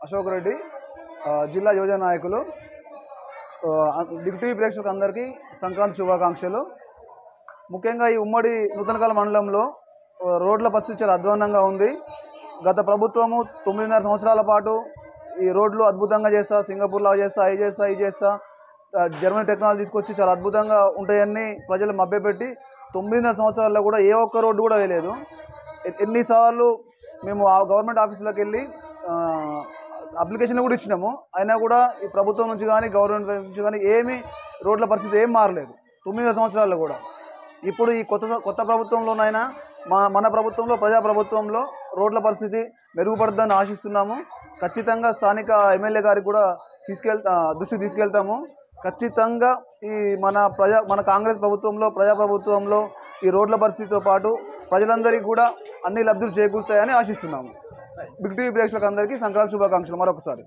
అశోక్ రెడ్డి, జిల్లా యువజన నాయకులు. బిగ్ టీవీ ప్రేక్షకులకు అందరికీ సంక్రాంతి శుభాకాంక్షలు. ముఖ్యంగా ఈ ఉమ్మడి నూతనకల్ మండలంలో రోడ్ల పరిస్థితి చాలా అధ్వాన్నంగా ఉంది. గత ప్రభుత్వము 9.5 సంవత్సరాల పాటు ఈ రోడ్లు అద్భుతంగా చేస్తా, సింగపూర్లో చేస్తా, ఇది చేస్తా, జర్మనీ టెక్నాలజీ తీసుకొచ్చి చాలా అద్భుతంగా ఉంటాయని ప్రజలు మభ్యపెట్టి 9.5 సంవత్సరాల్లో కూడా ఏ ఒక్క రోడ్డు కూడా వేయలేదు. ఎన్నిసార్లు మేము ఆ గవర్నమెంట్ ఆఫీసులకు వెళ్ళి అప్లికేషన్లు కూడా ఇచ్చినాము. అయినా కూడా ఈ ప్రభుత్వం నుంచి కానీ గవర్నమెంట్ నుంచి కానీ ఏమీ రోడ్ల పరిస్థితి ఏం మారలేదు 9 సంవత్సరాల్లో కూడా. ఇప్పుడు ఈ కొత్త ప్రభుత్వంలోనైనా మన ప్రభుత్వంలో ప్రజాప్రభుత్వంలో రోడ్ల పరిస్థితి మెరుగుపడుతుందని ఆశిస్తున్నాము. ఖచ్చితంగా స్థానిక ఎమ్మెల్యే గారికి కూడా దృష్టికి తీసుకెళ్తాము. ఖచ్చితంగా ఈ మన కాంగ్రెస్ ప్రభుత్వంలో ప్రజాప్రభుత్వంలో ఈ రోడ్ల పరిస్థితితో పాటు ప్రజలందరికీ కూడా అన్ని లబ్ధులు చేకూరుతాయని ఆశిస్తున్నాము. బిగ్ టీవీ ప్రేక్షకులకు అందరికీ సంక్రాంతి శుభాకాంక్షలు మరొకసారి.